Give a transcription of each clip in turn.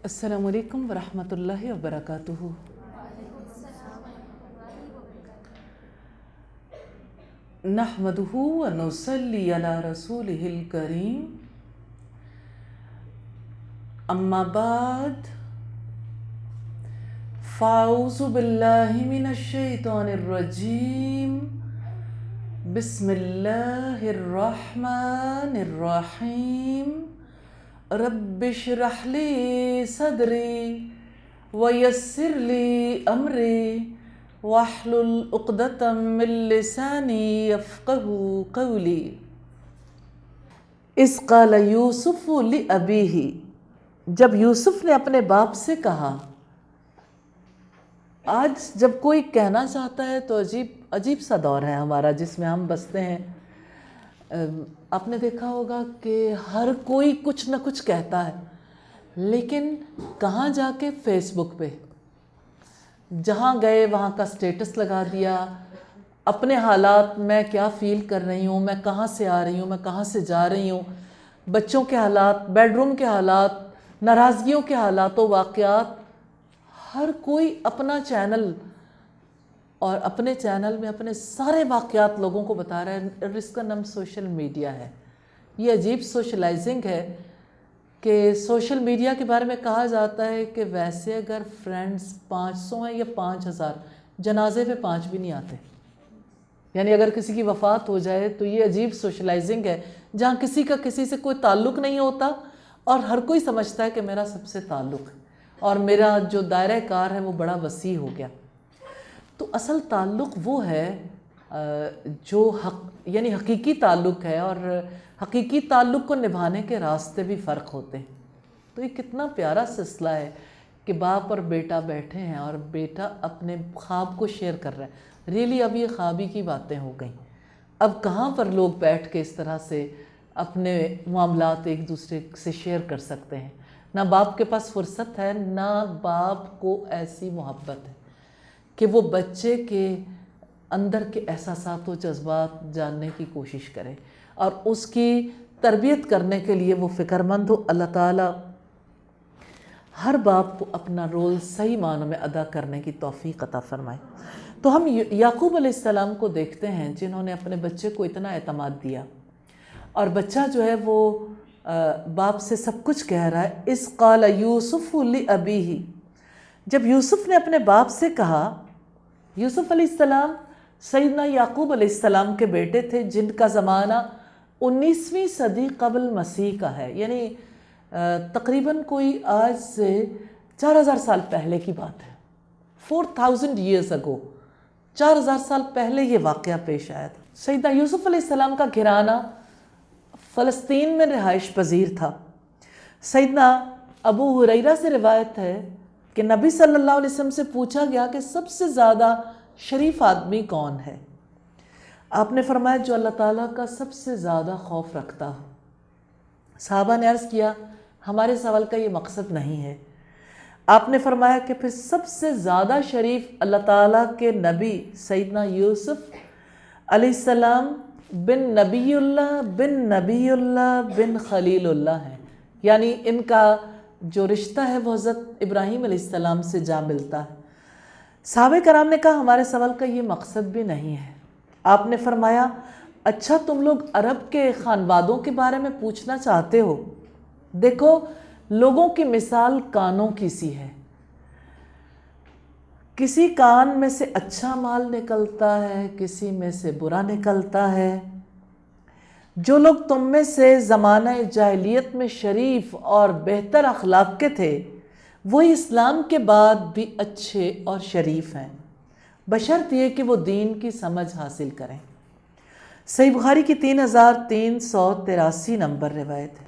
अस्सलामु अलैकुम वरहमतुल्लाहि वबरकातुहू। नहमदुहू व नुसल्ली अला रसूलिहिल करीम। अम्मा बाद फ़ाऊज़ु बिल्लाहि मिनश शैतानिर रजीम। बिस्मिल्लाहिर रहमानिर रहीम। रब्बिश्रह ली सदरी वयस्सिर ली अमरी वहलुल उक़दतम मिन लिसानी यफ़क़हू क़ौली। इज़ क़ाल यूसुफ़ लि अबीही, जब यूसुफ ने अपने बाप से कहा। आज जब कोई कहना चाहता है तो अजीब सा दौर है हमारा जिसमें हम बसते हैं। आपने देखा होगा कि हर कोई कुछ न कुछ कहता है, लेकिन कहाँ जाके फेसबुक पे जहाँ गए वहाँ का स्टेटस लगा दिया, अपने हालात, मैं क्या फ़ील कर रही हूँ, मैं कहाँ से आ रही हूँ, मैं कहाँ से जा रही हूँ, बच्चों के हालात, बेडरूम के हालात, नाराज़गियों के हालात व वाक़यात। हर कोई अपना चैनल और अपने चैनल में अपने सारे वाक़यात लोगों को बता रहा है, और इसका नाम सोशल मीडिया है। ये अजीब सोशलाइजिंग है कि सोशल मीडिया के बारे में कहा जाता है कि वैसे अगर फ्रेंड्स 500 हैं या 5000, जनाजे पे 5 भी नहीं आते। यानी अगर किसी की वफ़ात हो जाए तो ये अजीब सोशलाइजिंग है जहाँ किसी का किसी से कोई ताल्लुक़ नहीं होता और हर कोई समझता है कि मेरा सबसे ताल्लुक़ है और मेरा जो दायरा कार है वो बड़ा वसी हो गया। तो असल ताल्लुक़ वो है जो यानी हकीकी ताल्लुक़ है, और हकीकी ताल्लुक़ को निभाने के रास्ते भी फ़र्क होते हैं। तो ये कितना प्यारा सिलसिला है कि बाप और बेटा बैठे हैं और बेटा अपने ख्वाब को शेयर कर रहा है। रियली अब ये ख्वाबी की बातें हो गई। अब कहाँ पर लोग बैठ के इस तरह से अपने मामलात एक दूसरे से शेयर कर सकते हैं। ना बाप के पास फुर्सत है, ना बाप को ऐसी मोहब्बत है कि वो बच्चे के अंदर के एहसासात व जज्बात जानने की कोशिश करे और उसकी तरबियत करने के लिए वो फ़िक्रमंद हो। अल्लाह ताला हर बाप को अपना रोल सही मानों में अदा करने की तौफ़ीक़ अता फ़रमाए। तो हम याकूब अलैहिस्सलाम को देखते हैं जिन्होंने अपने बच्चे को इतना एतमाद दिया, और बच्चा जो है वो बाप से सब कुछ कह रहा है। इस क़ाल यूसुफ़ लि अबीही, जब यूसुफ ने अपने बाप से कहा। यूसुफ अलैहिस्सलाम सैयदना याकूब अलैहिस्सलाम के बेटे थे जिनका ज़माना 19वीं सदी क़ब्ल मसीह का है, यानी तकरीबन कोई आज से 4000 साल पहले की बात है। 4000 ईयर्स अगो, 4000 साल पहले ये वाक़या पेश आया था। सैयदना यूसुफ अलैहिस्सलाम का घराना फ़लस्तीन में रिहाइश पजीर था। सैयदना अबू हुरैरा से रिवायत है कि नबी सल्लल्लाहु अलैहि वसल्लम से पूछा गया कि सबसे ज़्यादा शरीफ आदमी कौन है। आपने फरमाया जो अल्लाह ताला का सबसे ज़्यादा खौफ रखता हो। सहाबा ने अर्ज़ किया हमारे सवाल का ये मकसद नहीं है। आपने फरमाया कि फिर सबसे ज़्यादा शरीफ अल्लाह ताला के नबी सैयदना यूसुफ अलैहिस्सलाम बिन नबीउल्लाह बिन खलीलुल्लाह हैं, यानी इनका जो रिश्ता है वो हज़रत इब्राहीम अलैहिस्सलाम से जा मिलता है। साहबे कराम ने कहा हमारे सवाल का ये मकसद भी नहीं है। आपने फरमाया अच्छा तुम लोग अरब के खानवादों के बारे में पूछना चाहते हो। देखो लोगों की मिसाल कानों की सी है, किसी कान में से अच्छा माल निकलता है, किसी में से बुरा निकलता है। जो लोग तुम में से ज़माना जाहिलियत में शरीफ और बेहतर अखलाक के थे वही इस्लाम के बाद भी अच्छे और शरीफ हैं, बशर्त ये कि वो दीन की समझ हासिल करें। सही बुखारी की 3383 नंबर रिवायत है।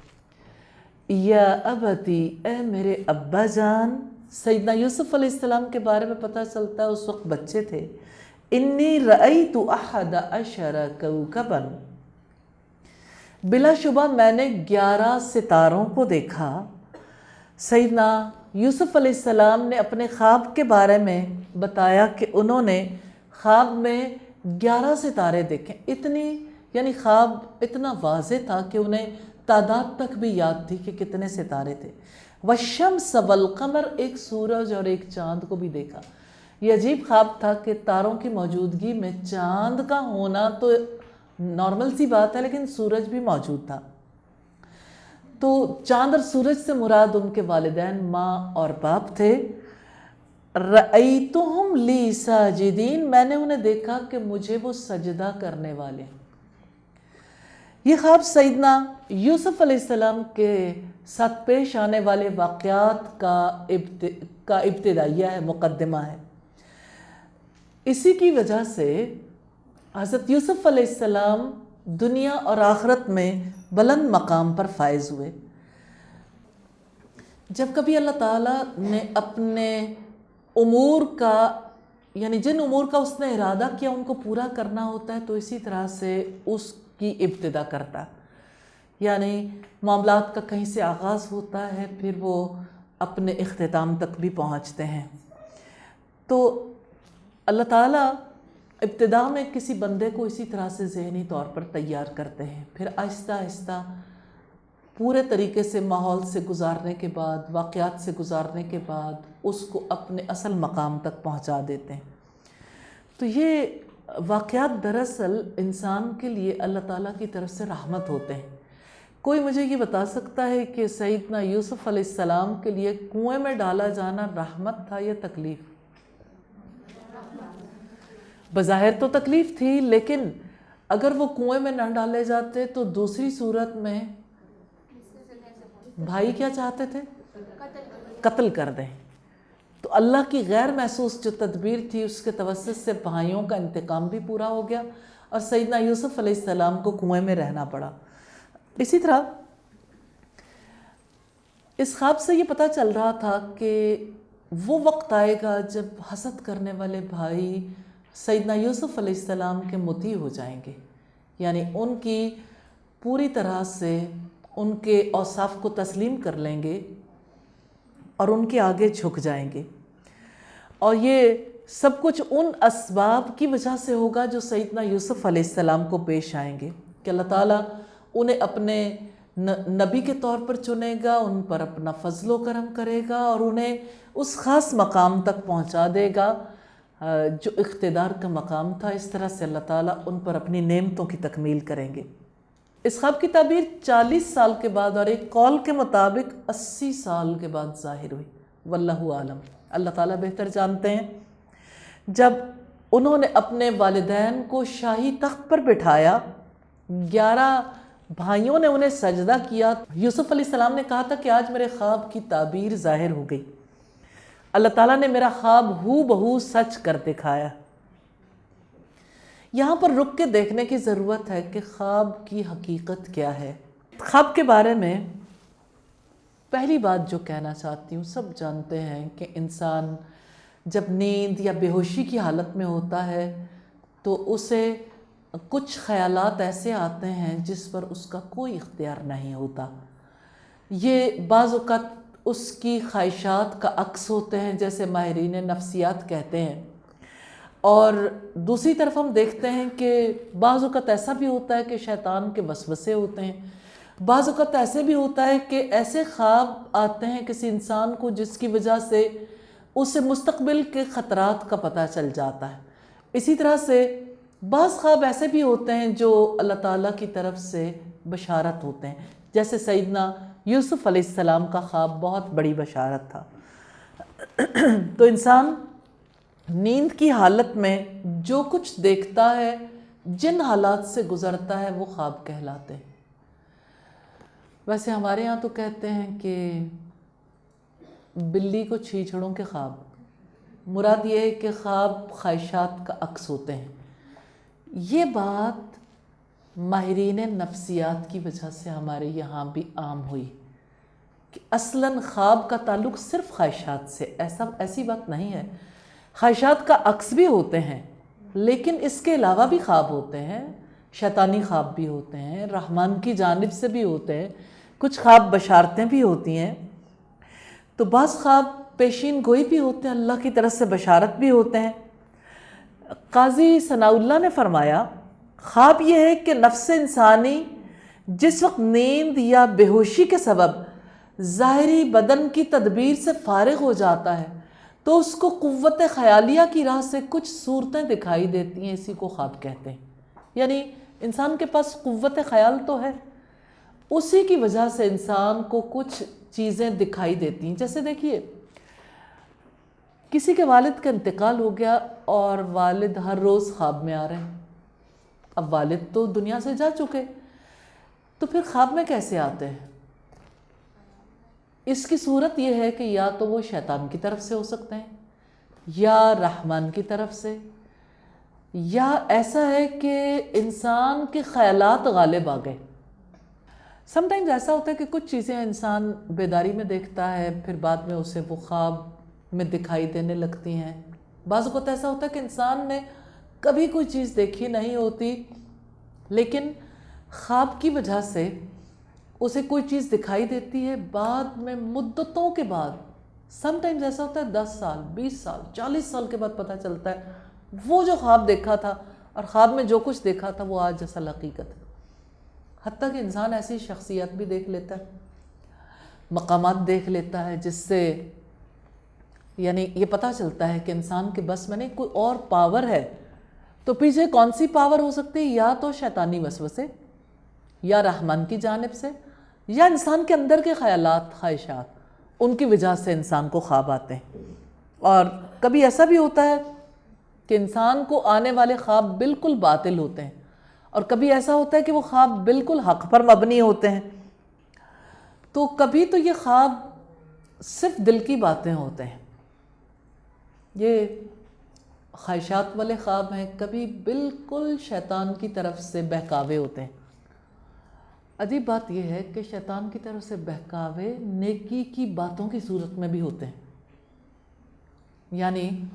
या अबती, ए मेरे अब्बा जान। सैयदना यूसुफ अलैहिस्सलाम के बारे में पता चलता है उस वक्त बच्चे थे। इन्नी रअयतु अहद अशर कौकबन, बिलाशुबा मैंने 11 सितारों को देखा। सैयदना यूसुफ अलैहिस्सलाम ने अपने ख्वाब के बारे में बताया कि उन्होंने ख्वाब में 11 सितारे देखे। इतनी यानी ख्वाब इतना वाज़े था कि उन्हें तादाद तक भी याद थी कि कितने सितारे थे। वशम्स वल्कमर, एक सूरज और एक चांद को भी देखा। ये अजीब ख्वाब था कि तारों की मौजूदगी में चांद का होना तो नॉर्मल सी बात है, लेकिन सूरज भी मौजूद था। तो चांद और सूरज से मुराद उनके वालिदैन माँ और बाप थे। रअयतुहुम ली साजिदीन, मैंने उन्हें देखा कि मुझे वो सजदा करने वाले। ये ख्वाब सैयदना यूसुफ अलैहिस्सलाम के साथ पेश आने वाले वाक़यात का इब्तिदाइया है, मुक़द्दिमा है। इसी की वजह से हज़रत यूसुफ अलैहिस्सलाम दुनिया और आखिरत में बुलंद मकाम पर फायज हुए। जब कभी अल्लाह ताला ने अपने उमूर का, यानी जिन उमूर का उसने इरादा किया उनको पूरा करना होता है, तो इसी तरह से उसकी इब्तिदा करता है। यानी मामलात का कहीं से आगाज़ होता है, फिर वो अपने इख्तिताम तक भी पहुँचते हैं। तो अल्लाह ताला इब्तिदा में किसी बंदे को इसी तरह से ज़हनी तौर पर तैयार करते हैं, फिर आहिस्ता आहिस्ता पूरे तरीके से माहौल से गुज़ारने के बाद, वाक़यात से गुज़ारने के बाद उसको अपने असल मकाम तक पहुंचा देते हैं। तो ये वाक़यात दरअसल इंसान के लिए अल्लाह ताला की तरफ से रहमत होते हैं। कोई मुझे ये बता सकता है कि सैयदना यूसुफ अलैहिस्सलाम के लिए कुएं में डाला जाना रहमत था या तकलीफ़? बज़ाहिर तो तकलीफ़ थी, लेकिन अगर वो कुएं में न डाले जाते तो दूसरी सूरत में भाई क्या चाहते थे? कत्ल कर दें। तो अल्लाह की गैर महसूस जो तदबीर थी उसके तवस्सुत से भाइयों का इंतकाम भी पूरा हो गया और सैयदना यूसुफ अलैहिस्सलाम को कुएं में रहना पड़ा। इसी तरह इस ख्वाब से ये पता चल रहा था कि वो वक्त आएगा जब हसद करने वाले भाई सैयदना यूसुफ अलैहिस्सलाम के मुती हो जाएंगे, यानी उनकी पूरी तरह से उनके औसाफ को तस्लीम कर लेंगे और उनके आगे झुक जाएंगे। और ये सब कुछ उन असबाब की वजह से होगा जो सैयदना यूसुफ अलैहिस्सलाम को पेश आएंगे कि अल्लाह ताला उन्हें अपने नबी के तौर पर चुनेगा, उन पर अपना फजलो करम करेगा और उन्हें उस ख़ास मकाम तक पहुंचा देगा जो इख्तिदार का मकाम था। इस तरह से अल्लाह ताला उन पर अपनी नेमतों की तकमील करेंगे। इस ख्वाब की ताबीर 40 साल के बाद और एक कौल के मुताबिक 80 साल के बाद ज़ाहिर हुई। वल्लाहु आलम, अल्लाह ताला बेहतर जानते हैं। जब उन्होंने अपने वालिदैन को शाही तख्त पर बिठाया, 11 भाइयों ने उन्हें सजदा किया। यूसुफ अलैहिस्सलाम ने कहा था कि आज मेरे ख्वाब की ताबीर ज़ाहिर हो गई, अल्लाह ताला ने मेरा ख्वाब हू बहू सच कर दिखाया। यहाँ पर रुक के देखने की ज़रूरत है कि ख्वाब की हकीकत क्या है। ख्वाब के बारे में पहली बात जो कहना चाहती हूँ, सब जानते हैं कि इंसान जब नींद या बेहोशी की हालत में होता है तो उसे कुछ ख़यालात ऐसे आते हैं जिस पर उसका कोई इख्तियार नहीं होता। ये बाज़ औक़ात उसकी ख्वाहिशात का अक्स होते हैं, जैसे माहिरीन नफ्सियात कहते हैं। और दूसरी तरफ हम देखते हैं कि बाज़ औक़ात ऐसा भी होता है कि शैतान के वसवसे होते हैं। बाज़ औक़ात ऐसे भी होता है कि ऐसे ख्वाब आते हैं किसी इंसान को जिसकी वजह से उसे मुस्तक़बिल के ख़तरात का पता चल जाता है। इसी तरह से बाज़ ख्वाब ऐसे भी होते हैं जो अल्लाह ताला की तरफ से बशारत होते हैं, जैसे सैयदना यूसुफ अलैहिस्सलाम का ख्वाब बहुत बड़ी बशारत था। तो इंसान नींद की हालत में जो कुछ देखता है, जिन हालात से गुज़रता है, वो ख्वाब कहलाते हैं। वैसे हमारे यहाँ तो कहते हैं कि बिल्ली को छीछड़ों के ख्वाब, मुराद ये है कि ख्वाब ख्वाहिशात का अक्स होते हैं। ये बात माहिरीन नफ्सियात की वजह से हमारे यहाँ भी आम हुई कि असलन ख्वाब का ताल्लुक़ सिर्फ़ ख्वाहिशात से, ऐसी बात नहीं है। ख्वाहिशात का अक्स भी होते हैं, लेकिन इसके अलावा भी ख्वाब होते हैं। शैतानी ख्वाब भी होते हैं, रहमान की जानिब से भी होते हैं, कुछ ख्वाब बशारतें भी होती हैं। तो बाज़ ख्वाब पेशीन गोई भी होते हैं, अल्लाह की तरफ से बशारत भी होते हैं। काजी सनाउल्लाह ने फरमाया, ख्वाब यह है कि नफ्स इंसानी जिस वक्त नींद या बेहोशी के सबब ظاہری بدن کی تدبیر سے فارغ ہو جاتا ہے تو اس کو قوت خیالیہ کی راہ سے کچھ صورتیں دکھائی دیتی ہیں، اسی کو خواب کہتے ہیں۔ یعنی انسان کے پاس قوت خیال تو ہے، اسی کی وجہ سے انسان کو کچھ چیزیں دکھائی دیتی ہیں۔ جیسے دیکھیے، کسی کے والد کا انتقال ہو گیا اور والد ہر روز خواب میں آ رہے ہیں۔ اب والد تو دنیا سے جا چکے، تو پھر خواب میں کیسے آتے ہیں؟ اس کی صورت یہ ہے کہ یا تو وہ شیطان کی طرف سے ہو سکتے ہیں، یا رحمان کی طرف سے، یا ایسا ہے کہ انسان کے خیالات غالب آ گئے۔ سم ٹائمز ایسا ہوتا ہے کہ کچھ چیزیں انسان بیداری میں دیکھتا ہے، پھر بعد میں اسے وہ خواب میں دکھائی دینے لگتی ہیں۔ بعض اوقات ایسا ہوتا ہے کہ انسان نے کبھی کوئی چیز دیکھی نہیں ہوتی، لیکن خواب کی وجہ سے اسے کوئی چیز دکھائی دیتی ہے، بعد میں مدتوں کے بعد، سم ٹائمز ایسا ہوتا ہے 10 سال 20 سال 40 سال کے بعد پتہ چلتا ہے وہ جو خواب دیکھا تھا اور خواب میں جو کچھ دیکھا تھا وہ آج اصل حقیقت ہے۔ حتیٰ کہ انسان ایسی شخصیت بھی دیکھ لیتا ہے، مقامات دیکھ لیتا ہے، جس سے یعنی یہ پتہ چلتا ہے کہ انسان کے بس میں نہیں، کوئی اور پاور ہے۔ تو پیچھے کون سی پاور ہو سکتی ہے؟ یا تو شیطانی وسوسے، یا رحمان کی جانب سے، یا انسان کے اندر کے خیالات، خواہشات، ان کی وجہ سے انسان کو خواب آتے ہیں۔ اور کبھی ایسا بھی ہوتا ہے کہ انسان کو آنے والے خواب بالکل باطل ہوتے ہیں، اور کبھی ایسا ہوتا ہے کہ وہ خواب بالکل حق پر مبنی ہوتے ہیں۔ تو کبھی تو یہ خواب صرف دل کی باتیں ہوتے ہیں، یہ خواہشات والے خواب ہیں، کبھی بالکل شیطان کی طرف سے بہکاوے ہوتے ہیں۔ عجیب بات یہ ہے کہ شیطان کی طرف سے بہکاوے نیکی کی باتوں کی صورت میں بھی ہوتے ہیں۔ یعنی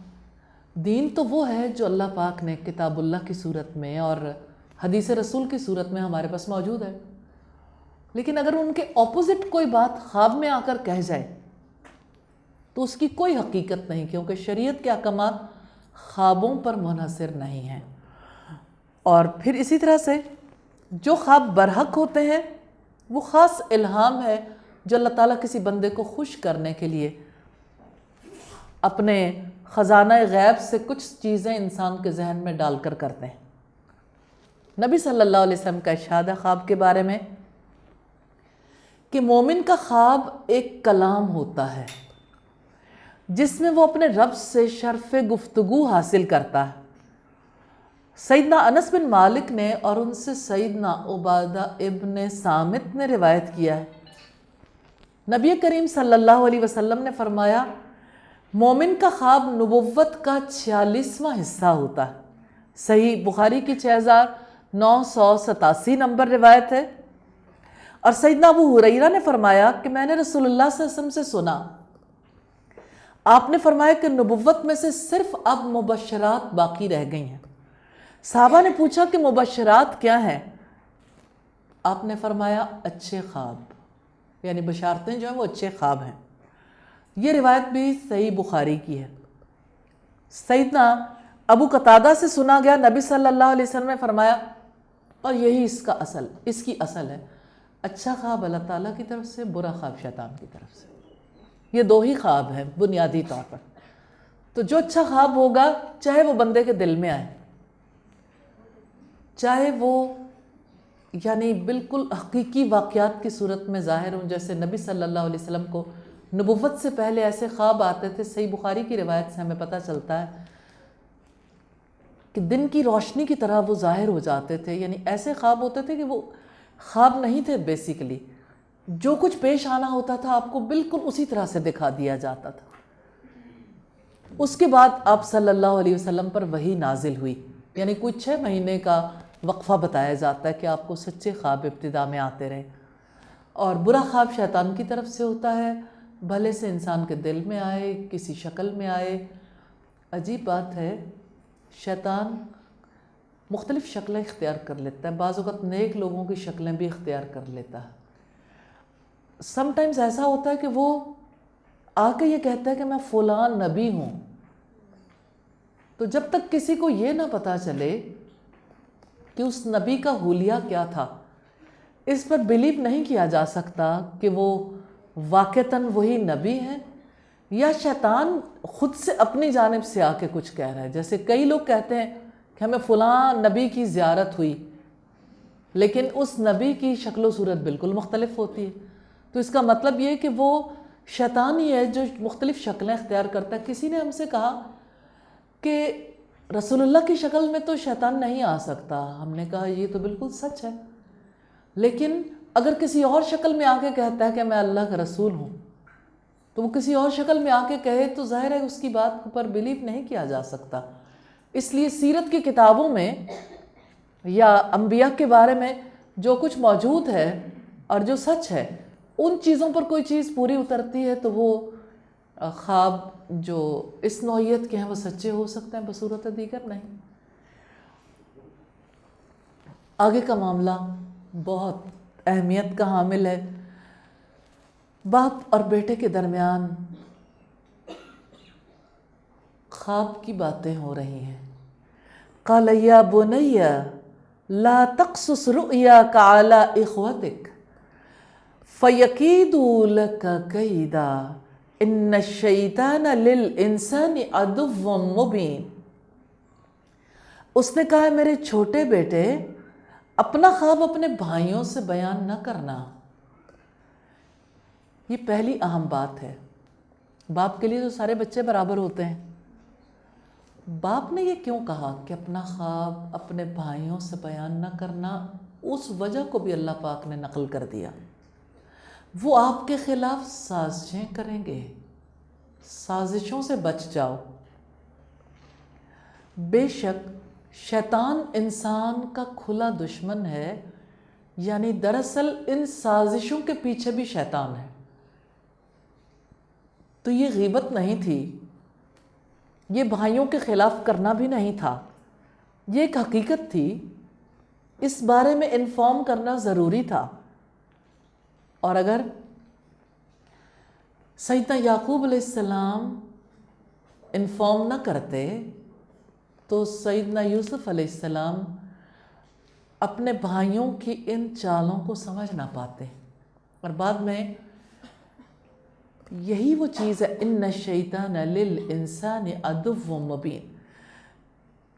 دین تو وہ ہے جو اللہ پاک نے کتاب اللہ کی صورت میں اور حدیث رسول کی صورت میں ہمارے پاس موجود ہے، لیکن اگر ان کے اپوزٹ کوئی بات خواب میں آ کر کہہ جائے تو اس کی کوئی حقیقت نہیں، کیونکہ شریعت کے احکامات خوابوں پر منحصر نہیں ہیں۔ اور پھر اسی طرح سے جو خواب برحق ہوتے ہیں وہ خاص الہام ہے جو اللہ تعالیٰ کسی بندے کو خوش کرنے کے لیے اپنے خزانہ غیب سے کچھ چیزیں انسان کے ذہن میں ڈال کر کرتے ہیں۔ نبی صلی اللہ علیہ وسلم کا ارشاد ہے خواب کے بارے میں کہ مومن کا خواب ایک کلام ہوتا ہے جس میں وہ اپنے رب سے شرف گفتگو حاصل کرتا ہے۔ سیدنا انس بن مالک نے اور ان سے سیدنا عبادہ ابن صامت نے روایت کیا ہے، نبی کریم صلی اللہ علیہ وسلم نے فرمایا مومن کا خواب نبوت کا 46واں حصہ ہوتا ہے۔ صحیح بخاری کی 6987 نمبر روایت ہے۔ اور سیدنا ابو ہریرہ نے فرمایا کہ میں نے رسول اللہ صلی اللہ علیہ وسلم سے سنا، آپ نے فرمایا کہ نبوت میں سے صرف اب مبشرات باقی رہ گئی ہیں۔ صحابہ نے پوچھا کہ مبشرات کیا ہیں؟ آپ نے فرمایا اچھے خواب، یعنی بشارتیں جو ہیں وہ اچھے خواب ہیں۔ یہ روایت بھی صحیح بخاری کی ہے۔ سیدنا ابو قتادہ سے سنا گیا، نبی صلی اللہ علیہ وسلم نے فرمایا، اور یہی اس کی اصل ہے، اچھا خواب اللہ تعالیٰ کی طرف سے، برا خواب شیطان کی طرف سے۔ یہ دو ہی خواب ہیں بنیادی طور پر۔ تو جو اچھا خواب ہوگا چاہے وہ بندے کے دل میں آئے، چاہے وہ یعنی بالکل حقیقی واقعات کی صورت میں ظاہر ہوں، جیسے نبی صلی اللہ علیہ وسلم کو نبوت سے پہلے ایسے خواب آتے تھے، صحیح بخاری کی روایت سے ہمیں پتہ چلتا ہے کہ دن کی روشنی کی طرح وہ ظاہر ہو جاتے تھے۔ یعنی ایسے خواب ہوتے تھے کہ وہ خواب نہیں تھے، بیسیکلی جو کچھ پیش آنا ہوتا تھا آپ کو بالکل اسی طرح سے دکھا دیا جاتا تھا۔ اس کے بعد آپ صلی اللہ علیہ وسلم پر وحی نازل ہوئی، یعنی کوئی 6 مہینے کا وقفہ بتایا جاتا ہے کہ آپ کو سچے خواب ابتدا میں آتے رہے۔ اور برا خواب شیطان کی طرف سے ہوتا ہے، بھلے سے انسان کے دل میں آئے، کسی شکل میں آئے۔ عجیب بات ہے، شیطان مختلف شکلیں اختیار کر لیتا ہے، بعض اوقات نیک لوگوں کی شکلیں بھی اختیار کر لیتا ہے۔ سم ٹائمز ایسا ہوتا ہے کہ وہ آ کے یہ کہتا ہے کہ میں فلاں نبی ہوں، تو جب تک کسی کو یہ نہ پتہ چلے کہ اس نبی کا حلیہ کیا تھا، اس پر بلیو نہیں کیا جا سکتا کہ وہ واقعتاً وہی نبی ہیں یا شیطان خود سے اپنی جانب سے آ کے کچھ کہہ رہا ہے؟ جیسے کئی لوگ کہتے ہیں کہ ہمیں فلاں نبی کی زیارت ہوئی، لیکن اس نبی کی شکل و صورت بالکل مختلف ہوتی ہے، تو اس کا مطلب یہ ہے کہ وہ شیطان ہی ہے جو مختلف شکلیں اختیار کرتا ہے۔ کسی نے ہم سے کہا کہ رسول اللہ کی شکل میں تو شیطان نہیں آ سکتا، ہم نے کہا یہ تو بالکل سچ ہے، لیکن اگر کسی اور شکل میں آ کے کہتا ہے کہ میں اللہ کا رسول ہوں، تو وہ کسی اور شکل میں آ کے کہے تو ظاہر ہے اس کی بات پر بلیو نہیں کیا جا سکتا۔ اس لیے سیرت کی کتابوں میں یا انبیاء کے بارے میں جو کچھ موجود ہے اور جو سچ ہے، ان چیزوں پر کوئی چیز پوری اترتی ہے تو وہ خواب جو اس نوعیت کے ہیں وہ سچے ہو سکتے ہیں، بصورت دیگر نہیں۔ آگے کا معاملہ بہت اہمیت کا حامل ہے۔ باپ اور بیٹے کے درمیان خواب کی باتیں ہو رہی ہیں۔ قال یا بنی لا تقصص رؤیاک علی اخوتک فیکیدوا لک کیدا ان الشیطان للانسان عدو مبین۔ اس نے کہا میرے چھوٹے بیٹے، اپنا خواب اپنے بھائیوں سے بیان نہ کرنا۔ یہ پہلی اہم بات ہے۔ باپ کے لیے تو سارے بچے برابر ہوتے ہیں، باپ نے یہ کیوں کہا کہ اپنا خواب اپنے بھائیوں سے بیان نہ کرنا؟ اس وجہ کو بھی اللہ پاک نے نقل کر دیا۔ وہ آپ کے خلاف سازشیں کریں گے، سازشوں سے بچ جاؤ۔ بے شک شیطان انسان کا کھلا دشمن ہے، یعنی دراصل ان سازشوں کے پیچھے بھی شیطان ہے۔ تو یہ غیبت نہیں تھی، یہ بھائیوں کے خلاف کرنا بھی نہیں تھا، یہ ایک حقیقت تھی، اس بارے میں انفارم کرنا ضروری تھا۔ اور اگر سیدنا یعقوب علیہ السلام انفارم نہ کرتے تو سیدنا یوسف علیہ السلام اپنے بھائیوں کی ان چالوں کو سمجھ نہ پاتے، اور بعد میں یہی وہ چیز ہے ان الشیطان للانسان عدو مبین۔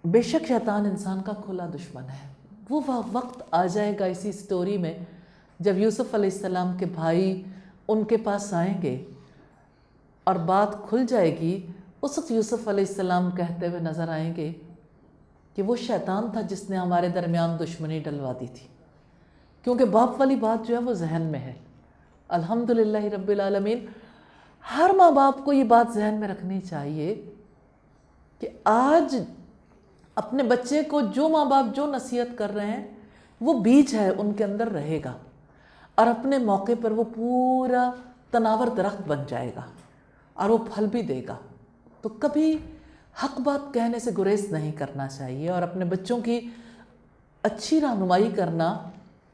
بے شک شیطان انسان کا کھلا دشمن ہے۔ وہ وقت آ جائے گا اسی سٹوری میں جب یوسف علیہ السلام کے بھائی ان کے پاس آئیں گے اور بات کھل جائے گی، اس وقت یوسف علیہ السلام کہتے ہوئے نظر آئیں گے کہ وہ شیطان تھا جس نے ہمارے درمیان دشمنی ڈلوا دی تھی، کیونکہ باپ والی بات جو ہے وہ ذہن میں ہے۔ الحمدللہ رب العالمین، ہر ماں باپ کو یہ بات ذہن میں رکھنی چاہیے کہ آج اپنے بچے کو جو ماں باپ جو نصیحت کر رہے ہیں وہ بیج ہے، ان کے اندر رہے گا، اور اپنے موقع پر وہ پورا تناور درخت بن جائے گا اور وہ پھل بھی دے گا۔ تو کبھی حق بات کہنے سے گریز نہیں کرنا چاہیے، اور اپنے بچوں کی اچھی رہنمائی کرنا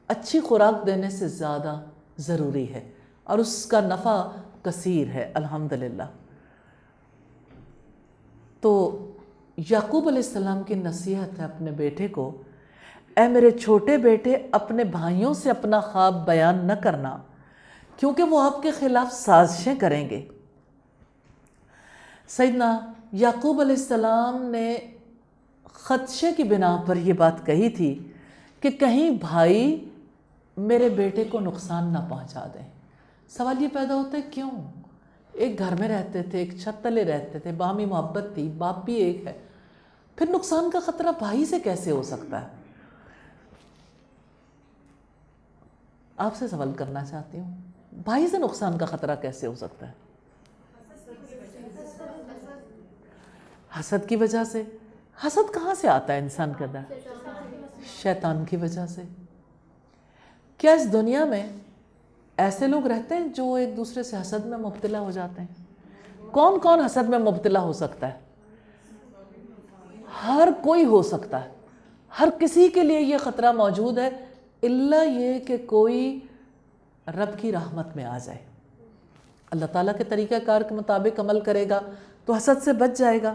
اچھی خوراک دینے سے زیادہ ضروری ہے، اور اس کا نفع کثیر ہے الحمدللہ۔ تو یعقوب علیہ السلام کی نصیحت ہے اپنے بیٹے کو، اے میرے چھوٹے بیٹے، اپنے بھائیوں سے اپنا خواب بیان نہ کرنا، کیونکہ وہ آپ کے خلاف سازشیں کریں گے۔ سیدنا یعقوب علیہ السلام نے خدشے کی بنا پر یہ بات کہی تھی کہ کہیں بھائی میرے بیٹے کو نقصان نہ پہنچا دیں۔ سوال یہ پیدا ہوتا ہے کیوں؟ ایک گھر میں رہتے تھے، ایک چھت تلے رہتے تھے، باہمی محبت تھی، باپ بھی ایک ہے، پھر نقصان کا خطرہ بھائی سے کیسے ہو سکتا ہے؟ آپ سے سوال کرنا چاہتی ہوں، بھائی سے نقصان کا خطرہ کیسے ہو سکتا ہے؟ حسد کی وجہ سے۔ حسد کہاں سے آتا ہے انسان کے اندر؟ شیطان کی وجہ سے۔ کیا اس دنیا میں ایسے لوگ رہتے ہیں جو ایک دوسرے سے حسد میں مبتلا ہو جاتے ہیں؟ کون کون حسد میں مبتلا ہو سکتا ہے؟ ہر کوئی ہو سکتا ہے، ہر کسی کے لیے یہ خطرہ موجود ہے، الا یہ کہ کوئی رب کی رحمت میں آ جائے، اللہ تعالیٰ کے طریقہ کار کے مطابق عمل کرے گا تو حسد سے بچ جائے گا۔